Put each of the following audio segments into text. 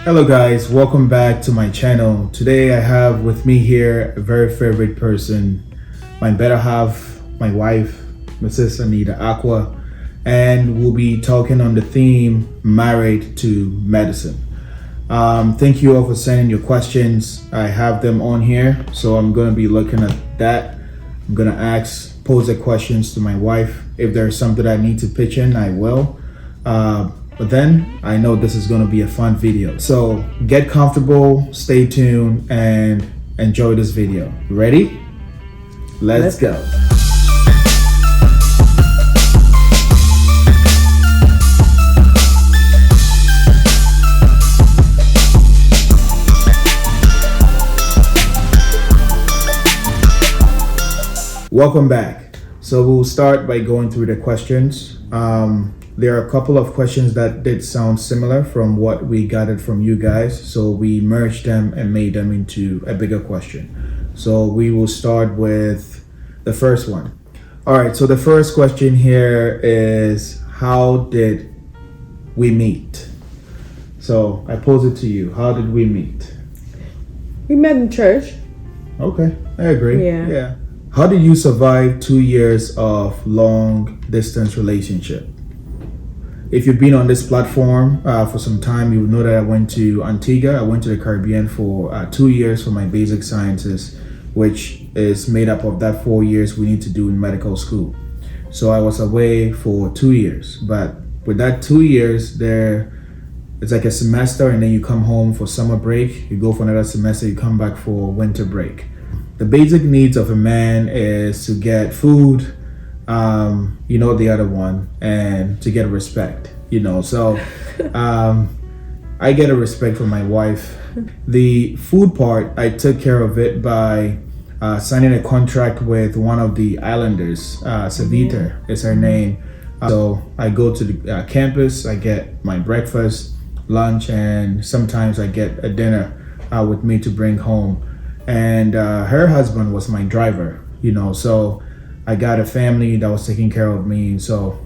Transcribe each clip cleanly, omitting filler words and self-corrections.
Hello guys, welcome back to my channel. Today I have with me here a very favorite person, my better half, my wife, Mrs. Anita Acquah, and we'll be talking on the theme Married to Medicine. Thank you all for sending your questions. I have them on here, so I'm going to be looking at that. I'm going to pose the questions to my wife. If there's something I need to pitch in, I will. But then I know this is going to be a fun video. So get comfortable, stay tuned, and enjoy this video. Ready? Let's go. Welcome back. So we'll start by going through the questions. There are a couple of questions that did sound similar from what we gathered from you guys. So we merged them and made them into a bigger question. So we will start with the first one. All right, so the first question here is, how did we meet? So I pose it to you. How did we meet? We met in church. Okay, I agree. Yeah. How did you survive 2 years of long distance relationship? If you've been on this platform for some time, you will know that I went to Antigua. I went to the Caribbean for 2 years for my basic sciences, which is made up of that 4 years we need to do in medical school. So I was away for 2 years, but with that 2 years it's like a semester, and then you come home for summer break, you go for another semester, you come back for winter break. The basic needs of a man is to get food, the other one, and to get respect, so I get a respect from my wife. The food part, I took care of it by signing a contract with one of the islanders. Savita is her name. So I go to the campus, I get my breakfast, lunch, and sometimes I get a dinner with me to bring home. And her husband was my driver, so I got a family that was taking care of me. So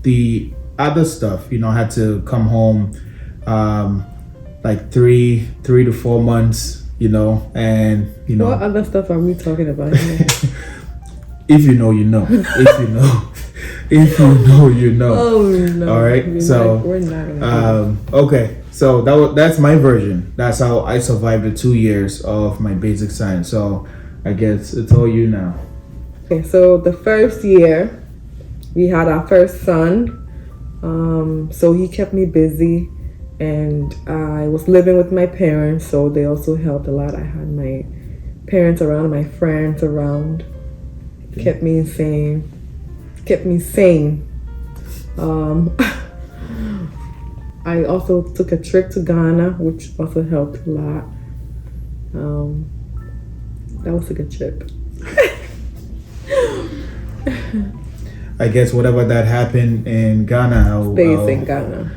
the other stuff, I had to come home like three to 4 months, and What other stuff are we talking about here? If you know, you know. If you know, if you know, you know. Oh no! All right. We're not gonna okay. So that's my version. That's how I survived the 2 years of my basic science. So I guess it's all you now. Okay, so the first year we had our first son. So he kept me busy, and I was living with my parents, so they also helped a lot. I had my parents around, my friends around, kept me sane. I also took a trip to Ghana, which also helped a lot. That was a good trip. I guess whatever that happened in Ghana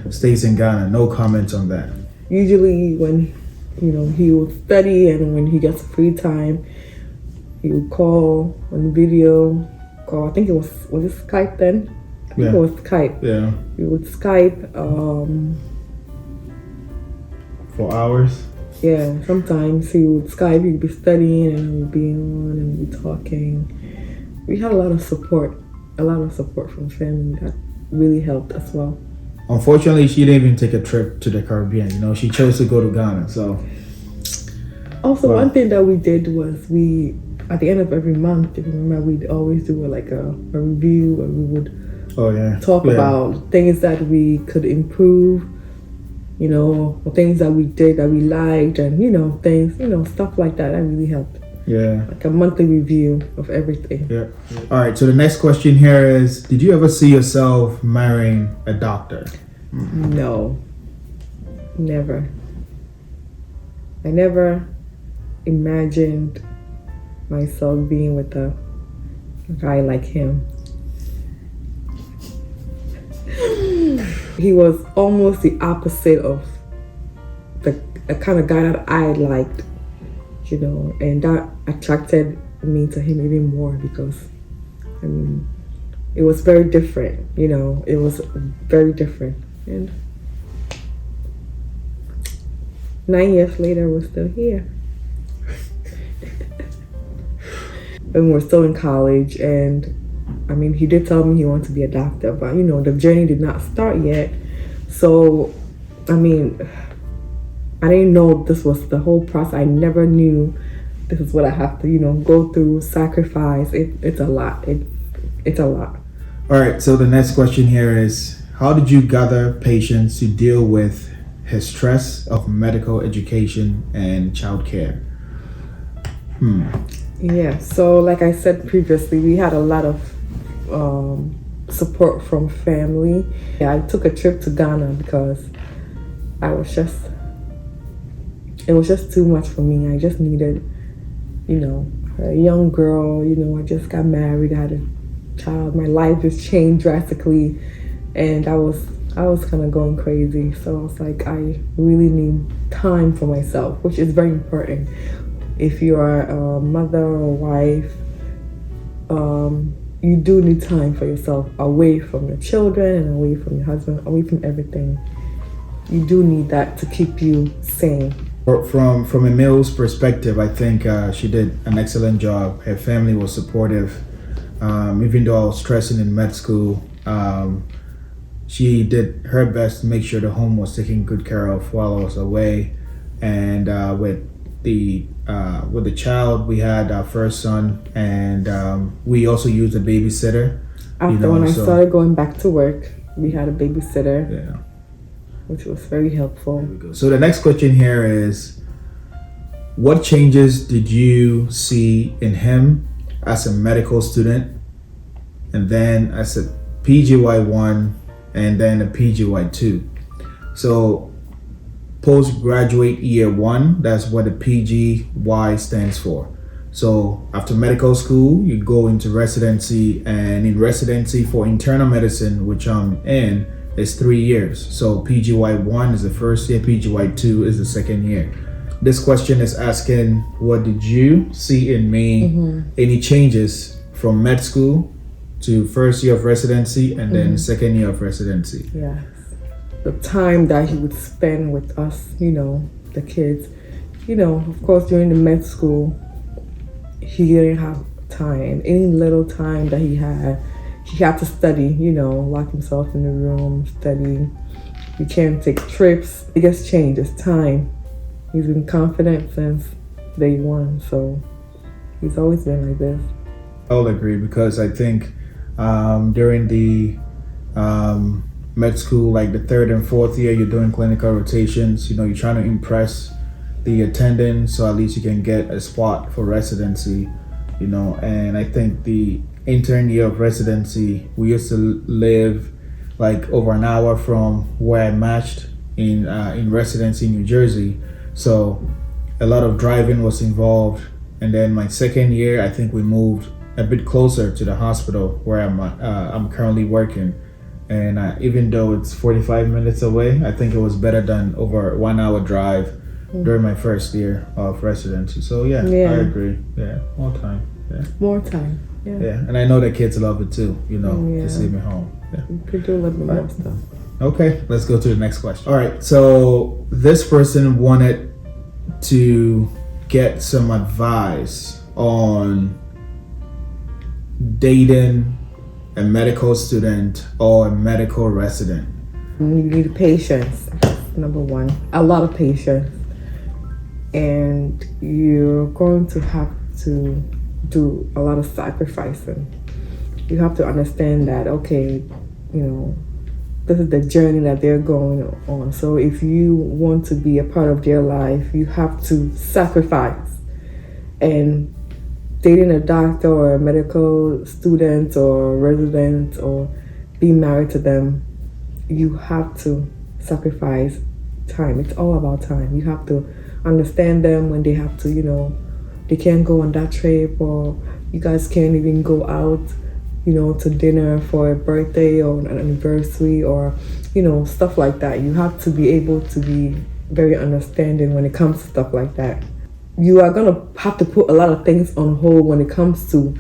stays in Ghana. No comments on that. Usually when, he would study, and when he gets free time, he would call on video call. I think it was it Skype then? I think it was Skype. Yeah. We would Skype. For hours? Yeah, sometimes he would Skype, he'd be studying, and we'd be on and we'd be talking. We had a lot of support from family that really helped as well. Unfortunately, she didn't even take a trip to the Caribbean. She chose to go to Ghana. So also, one thing that we did was at the end of every month, if you remember, we'd always do a review, and we would talk about things that we could improve, or things that we did that we liked, and things, stuff like that. That really helped. Yeah. Like a monthly review of everything. Yeah. All right. So the next question here is, did you ever see yourself marrying a doctor? No. Never. I never imagined myself being with a guy like him. He was almost the opposite of the kind of guy that I liked. And that attracted me to him even more because, it was very different, it was very different. And 9 years later, we're still here. And we're still in college. And I mean, he did tell me he wanted to be a doctor, but the journey did not start yet. So, I mean, I didn't know this was the whole process. I never knew this is what I have to, go through, sacrifice. It's a lot. It's a lot. All right. So the next question here is, how did you gather patience to deal with his stress of medical education and childcare? Yeah. So like I said previously, we had a lot of support from family. Yeah, I took a trip to Ghana because it was just too much for me. I just needed, a young girl, I just got married, I had a child, my life just changed drastically, and I was kind of going crazy. So I was like, I really need time for myself, which is very important. If you are a mother or wife, you do need time for yourself, away from your children and away from your husband, away from everything. You do need that to keep you sane. From Emil's perspective, I think she did an excellent job. Her family was supportive. Even though I was stressing in med school, she did her best to make sure the home was taken good care of while I was away. And with the child, we had our first son, and we also used a babysitter. After when I started going back to work, we had a babysitter. Yeah. Which was very helpful. So the next question here is, what changes did you see in him as a medical student, and then as a PGY1, and then a PGY2? So postgraduate year 1, that's what the PGY stands for. So after medical school, you go into residency, and in residency for internal medicine, which I'm in, is 3 years. So PGY1 is the first year, PGY2 is the second year. This question is asking, what did you see in me? Any changes from med school to first year of residency and then second year of residency? Yes. The time that he would spend with us, the kids, of course, during the med school, he didn't have time. Any little time that he had to study, lock himself in the room, study. He can't take trips. Biggest change is time. He's been confident since day one, so he's always been like this. I'll agree, because I think during the med school, like the 3rd and 4th year, you're doing clinical rotations. You're trying to impress the attendant, so at least you can get a spot for residency. And I think the intern year of residency, we used to live like over an hour from where I matched in residency in New Jersey. So a lot of driving was involved. And then my second year, I think we moved a bit closer to the hospital where I'm currently working. And even though it's 45 minutes away, I think it was better than over 1 hour drive during my first year of residency. So yeah. I agree. Yeah, more time. Yeah. More time. Yeah. And I know the kids love it too, to see me home. Yeah. You could do a little bit more stuff. Okay, let's go to the next question. All right, so this person wanted to get some advice on dating a medical student or a medical resident. You need patience, number one. A lot of patience. And you're going to have to do a lot of sacrificing. You have to understand that, okay, this is the journey that they're going on. So if you want to be a part of their life, you have to sacrifice. And dating a doctor or a medical student or resident or being married to them, you have to sacrifice time. It's all about time. You have to understand them when they have to, they can't go on that trip, or you guys can't even go out, to dinner for a birthday or an anniversary or, stuff like that. You have to be able to be very understanding when it comes to stuff like that. You are going to have to put a lot of things on hold when it comes to,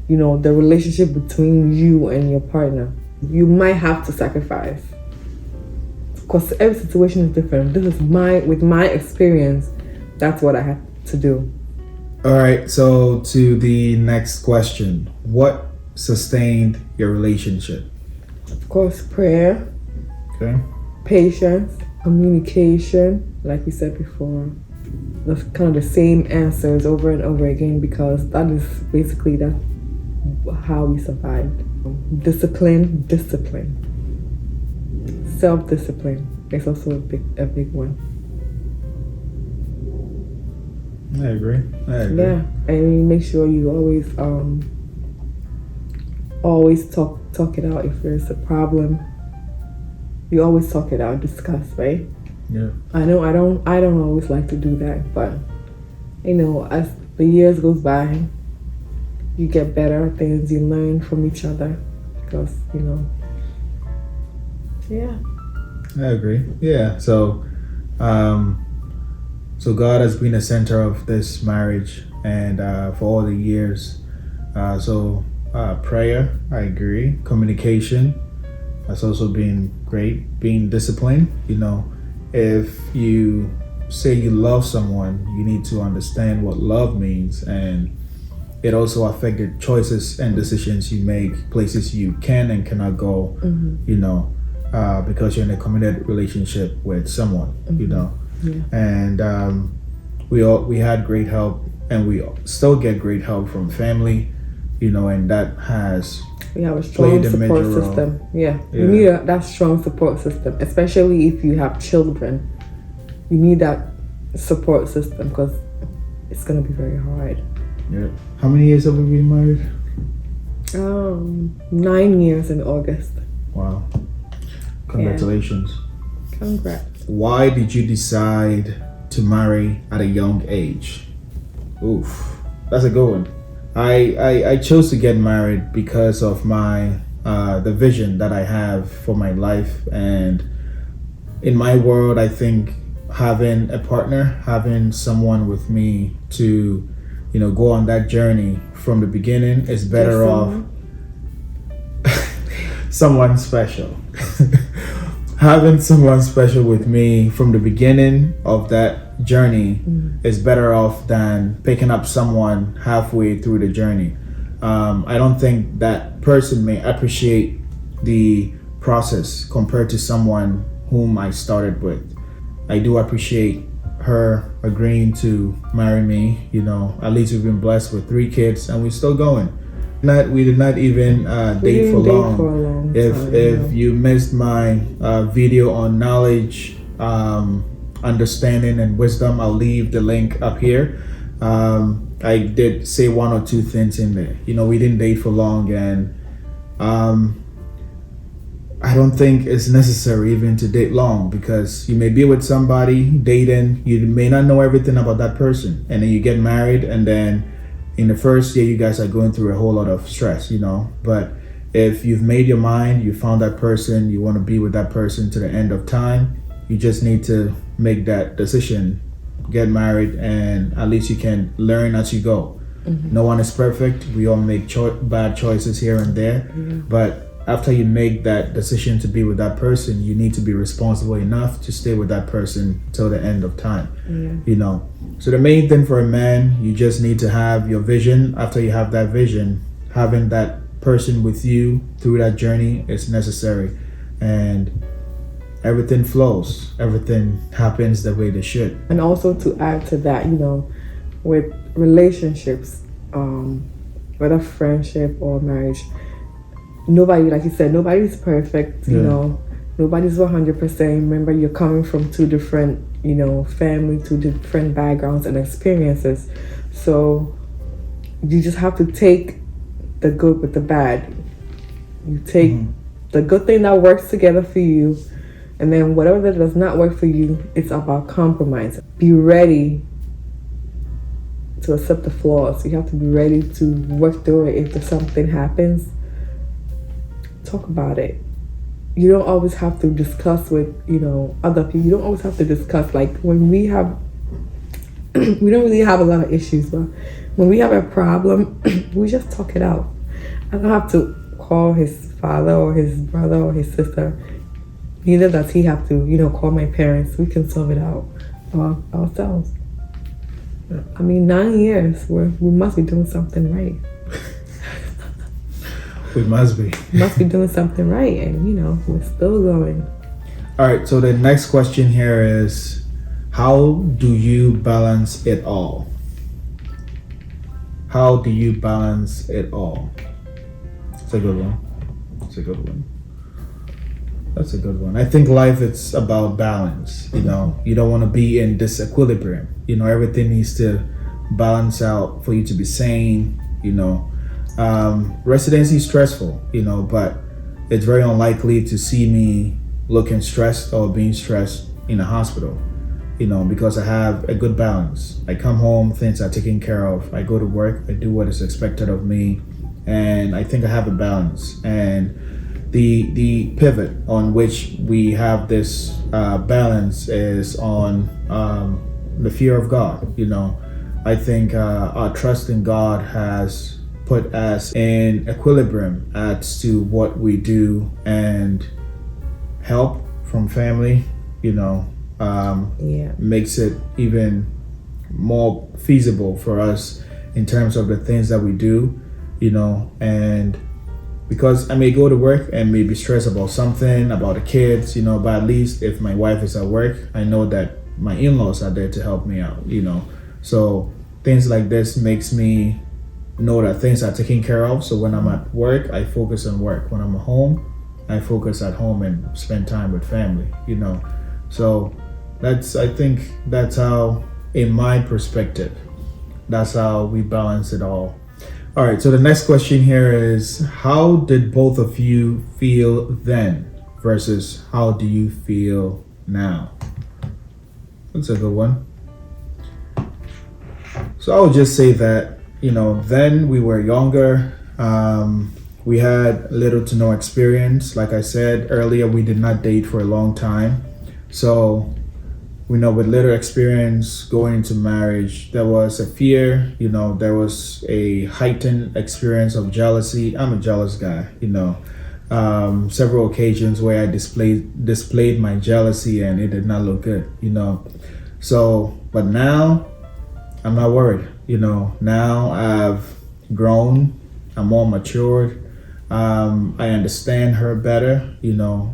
the relationship between you and your partner. You might have to sacrifice because every situation is different. This is with my experience, that's what I had to do. All right, so to the next question. What sustained your relationship? Of course, prayer. Okay. Patience, communication, like we said before. That's kind of the same answers over and over again, because that is basically how we survived. Discipline. Self-discipline is also a big one. I agree. Yeah, and make sure you always talk it out. If there's a problem, you always talk it out, discuss, right? Yeah. I know I don't always like to do that, but as the years goes by, you get better at things, you learn from each other, because yeah. I agree. Yeah. So so God has been the center of this marriage, and for all the years. Prayer, I agree. Communication has also been great. Being disciplined, if you say you love someone, you need to understand what love means, and it also affects the choices and decisions you make, places you can and cannot go, because you're in a committed relationship with someone, Yeah. And we had great help, and we still get great help from family, and that has we have a strong support system. Yeah. You need that strong support system, especially if you have children. You need that support system, because it's going to be very hard. Yeah. How many years have we been married? 9 years in August. Wow. Congratulations. Yeah. Congrats. Why did you decide to marry at a young age? Oof, that's a good one. I chose to get married because of my the vision that I have for my life, and in my world, I think having a partner, having someone with me to go on that journey from the beginning is better off. Someone special. Having someone special with me from the beginning of that journey is better off than picking up someone halfway through the journey. I don't think that person may appreciate the process compared to someone whom I started with. I do appreciate her agreeing to marry me. At least we've been blessed with 3 kids, and we're still going. We did not even date for long. If you missed my video on knowledge, understanding, and wisdom, I'll leave the link up here. I did say 1 or 2 things in there. We didn't date for long, and I don't think it's necessary even to date long, because you may be with somebody dating, you may not know everything about that person, and then you get married, and then in the first year you guys are going through a whole lot of stress, but if you've made your mind, you found that person, you want to be with that person to the end of time, you just need to make that decision, get married, and at least you can learn as you go. No one is perfect. We all make bad choices here and there, but after you make that decision to be with that person, you need to be responsible enough to stay with that person till the end of time. So the main thing for a man, you just need to have your vision. After you have that vision, having that person with you through that journey is necessary, and everything flows, everything happens the way they should. And also to add to that, with relationships, whether friendship or marriage, nobody, like you said, nobody's perfect. Nobody's 100%. Remember, you're coming from 2 different family, 2 different backgrounds and experiences, so you just have to take the good with the bad. You take the good thing that works together for you, and then whatever that does not work for you, it's about compromise. Be ready to accept the flaws. You have to be ready to work through it. If something happens, talk about it. You don't always have to discuss with other people. You don't always have to discuss, like when we have we don't really have a lot of issues, but when we have a problem, we just talk it out. I don't have to call his father or his brother or his sister Neither does he have to, call my parents. We can solve it out ourselves. I mean, 9 years. We must be doing something right. We must be. Must be doing something right, and we're still going. All right. So the next question here is, how do you balance it all? How do you balance it all? It's a good one. It's a good one. That's a good one. I think life it's about balance. You don't want to be in disequilibrium. Everything needs to balance out for you to be sane. Residency is stressful. But it's very unlikely to see me looking stressed or being stressed in a hospital. Because I have a good balance. I come home, things are taken care of. I go to work, I do what is expected of me, and I think I have a balance. And the pivot on which we have this balance is on the fear of God. I think our trust in God has put us in equilibrium as to what we do, and help from family, makes it even more feasible for us in terms of the things that we do, and because I may go to work and may be stressed about something, about the kids, but at least if my wife is at work, I know that my in-laws are there to help me out, so things like this makes me know that things are taken care of. So when I'm at work, I focus on work. When I'm at home, I focus at home and spend time with family, so I think that's how, in my perspective, that's how we balance it all. All right, so the next question here is, how did both of you feel then versus how do you feel now? That's a good one. So I would just say that, then we were younger. We had little to no experience. Like I said earlier, we did not date for a long time. So with little experience going into marriage, there was a fear, there was a heightened experience of jealousy. I'm a jealous guy, several occasions where I displayed my jealousy and it did not look good, So, but now I'm not worried, now I've grown, I'm more matured. I understand her better,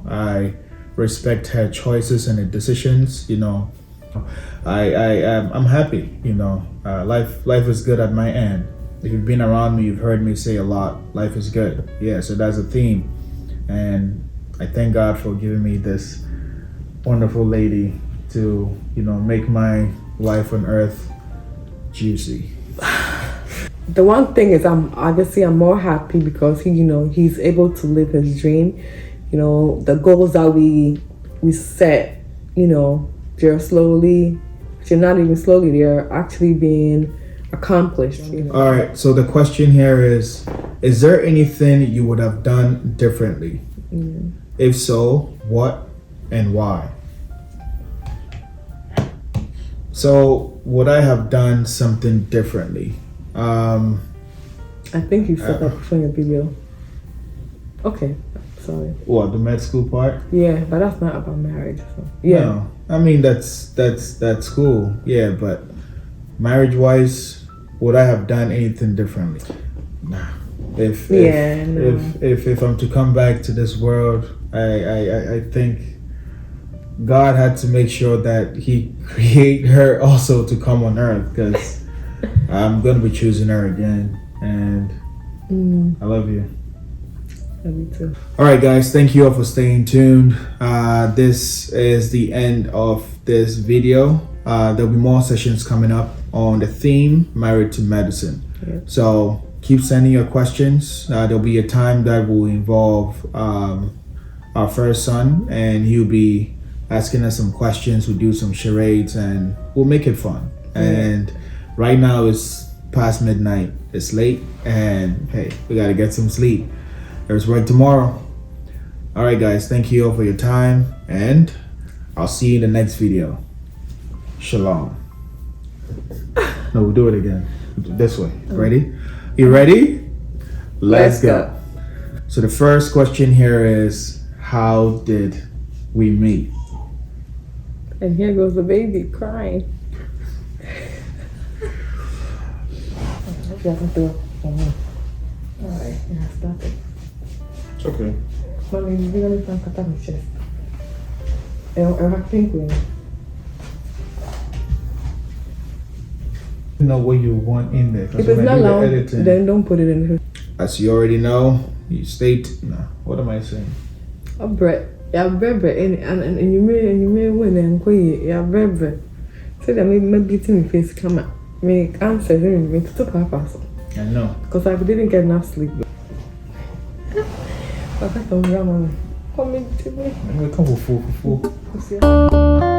I respect her choices and her decisions. I'm happy. Life is good at my end. If you've been around me, you've heard me say a lot. Life is good. Yeah. So that's a theme, and I thank God for giving me this wonderful lady to make my life on earth juicy. The one thing is, I'm more happy because he's able to live his dream. The goals that we set, they're not even slowly, they're actually being accomplished. All right, so the question here is there anything you would have done differently? If so, what and why? So would I have done something differently? I think you said that before in your video. Okay. Sorry. What, the med school part? Yeah, but that's not about marriage. So. Yeah. No, I mean that's cool. Yeah, but marriage-wise, would I have done anything differently? Nah. If I'm to come back to this world, I think God had to make sure that He create her also to come on earth, because I'm gonna be choosing her again, and I love you. Me too. All right, guys, thank you all for staying tuned. This is the end of this video. There'll be more sessions coming up on the theme Married to Medicine. Yep. So keep sending your questions. There'll be a time that will involve our first son, and he'll be asking us some questions. We'll do some charades and we'll make it fun. And right now it's past midnight. It's late, and hey, we gotta get some sleep. There's work tomorrow. All right, guys, thank you all for your time, and I'll see you in the next video. Shalom. No, we'll do it again. This way. Ready? You ready? Let's go. So the first question here is, how did we made. And here goes the baby crying. Alright, yeah, stop it. It's okay. Mommy, you're gonna find cut on my chest. I think we know what you want in there. If it's not loud, then don't put it in here. As you already know, you state. No, what am I saying? A bread. Yeah, bread, and you may win and quay. Yeah, bread. So that maybe beating my face come out. Make answers and make to papa. I know. Because I didn't get enough sleep. But I don't know. Come in to me. I'm going to come for food.